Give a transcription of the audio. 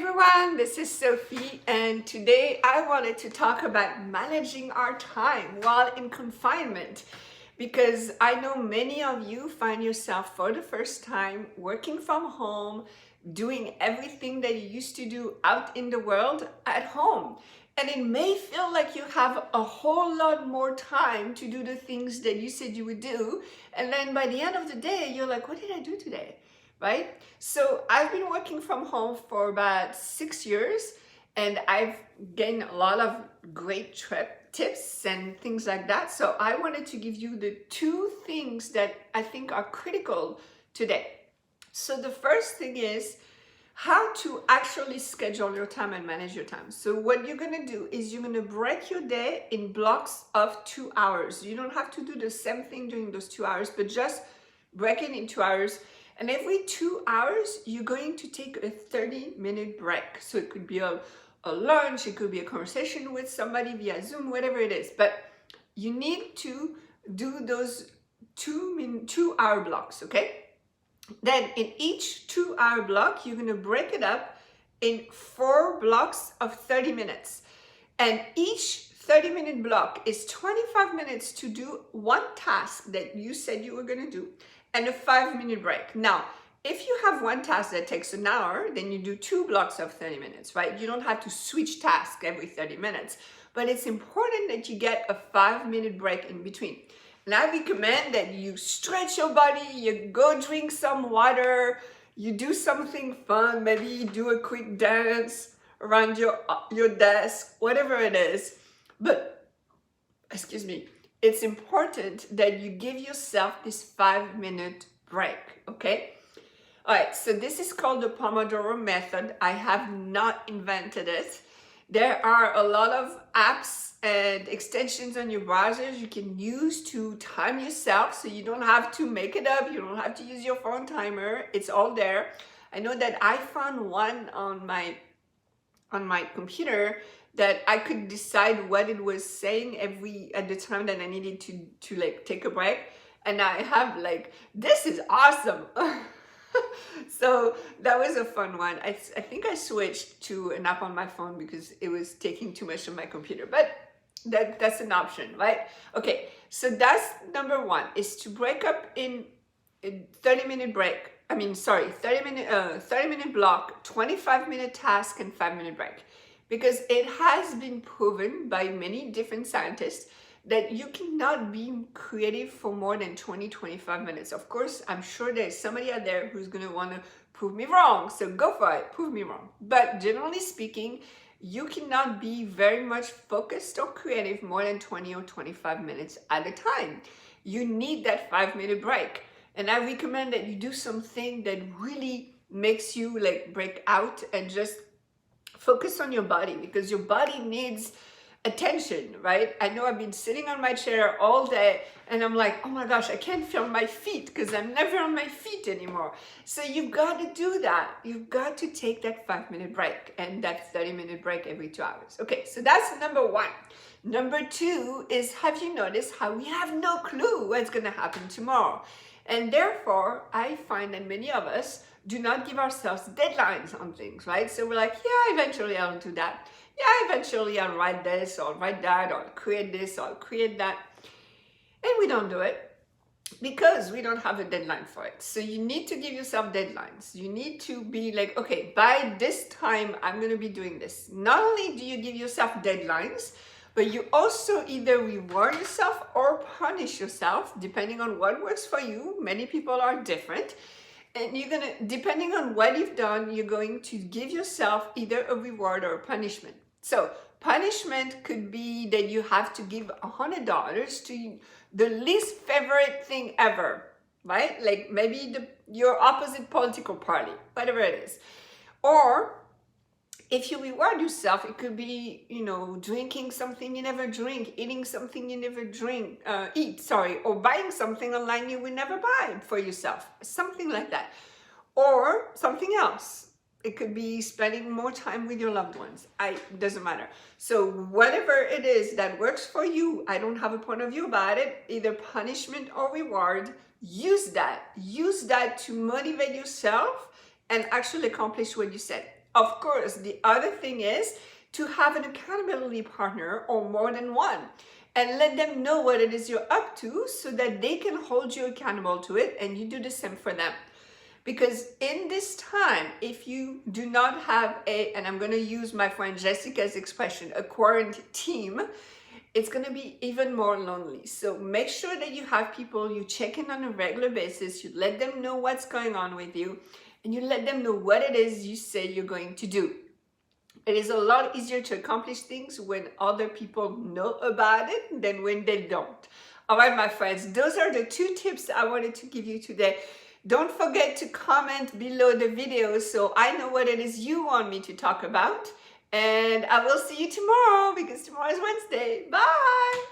everyone, this is Sophie, and today I wanted to talk about managing our time while in confinement because I know many of you find yourself for the first time working from home, doing everything that you used to do out in the world at home. And it may feel like you have a whole lot more time to do the things that you said you would do. And then by the end of the day, you're like, what did I do today? Right? So I've been working from home for about 6 years and I've gained a lot of great tips and things like that. So I wanted to give you the two things that I think are critical today. So the first thing is how to actually schedule your time and manage your time. So what you're going to do is you're going to break your day in blocks of 2 hours. You don't have to do the same thing during those 2 hours, but just break it in 2 hours. And every 2 hours, you're going to take a 30-minute break. So it could be a lunch, it could be a conversation with somebody via Zoom, whatever it is. But you need to do those 2-hour blocks, okay? Then in each 2-hour block, you're going to break it up in 4 blocks of 30 minutes. And each 30-minute block is 25 minutes to do one task that you said you were going to do and a 5-minute break. Now, if you have one task that takes an hour, then you do 2 blocks of 30 minutes, right? You don't have to switch tasks every 30 minutes, but it's important that you get a 5-minute break in between. And I recommend that you stretch your body, you go drink some water, you do something fun, maybe you do a quick dance around your desk, whatever it is. But, excuse me, it's important that you give yourself this 5-minute break, okay? All right, so this is called the Pomodoro Method. I have not invented it. There are a lot of apps and extensions on your browsers you can use to time yourself, so you don't have to make it up. You don't have to use your phone timer. It's all there. I know that I found one on my computer that I could decide what it was saying at the time that I needed to like take a break. And I have like, this is awesome. So that was a fun one. I think I switched to an app on my phone because it was taking too much of my computer, but that's an option, right? Okay, so that's number one, is to break up in a 30-minute break. 30-minute block, 25-minute task, and 5-minute break. Because it has been proven by many different scientists that you cannot be creative for more than 20-25 minutes. Of course, I'm sure there's somebody out there who's going to want to prove me wrong. So go for it, prove me wrong. But generally speaking, you cannot be very much focused or creative more than 20 or 25 minutes at a time. You need that 5-minute break. And I recommend that you do something that really makes you like break out and just focus on your body, because your body needs attention, right? I know I've been sitting on my chair all day and I'm like, oh my gosh, I can't feel my feet because I'm never on my feet anymore. So you've got to do that. You've got to take that 5-minute break and that 30-minute break every 2 hours. Okay, so that's number one. Number two is, have you noticed how we have no clue what's going to happen tomorrow? And therefore, I find that many of us do not give ourselves deadlines on things, right? So we're like, yeah, eventually I'll do that. Yeah, eventually I'll write this, or write that, or create this, or create that. And we don't do it because we don't have a deadline for it. So you need to give yourself deadlines. You need to be like, okay, by this time, I'm going to be doing this. Not only do you give yourself deadlines, but you also either reward yourself or punish yourself, depending on what works for you. Many people are different. And you're going to, depending on what you've done, you're going to give yourself either a reward or a punishment. So punishment could be that you have to give $100 to the least favorite thing ever, right? Like maybe your opposite political party, whatever it is. Or if you reward yourself, it could be, drinking something you never drink, eating something you never eat, or buying something online you would never buy for yourself, something like that. Or something else. It could be spending more time with your loved ones. It doesn't matter. So whatever it is that works for you, I don't have a point of view about it, either punishment or reward, use that. Use that to motivate yourself and actually accomplish what you said. Of course, the other thing is to have an accountability partner or more than one, and let them know what it is you're up to so that they can hold you accountable to it and you do the same for them. Because in this time, if you do not have and I'm going to use my friend Jessica's expression, a quarantine team, it's going to be even more lonely. So make sure that you have people you check in on a regular basis, you let them know what's going on with you, and you let them know what it is you say you're going to do. It is a lot easier to accomplish things when other people know about it than when they don't. All right, my friends, those are the 2 tips I wanted to give you today. Don't forget to comment below the video so I know what it is you want me to talk about. And I will see you tomorrow because tomorrow is Wednesday. Bye!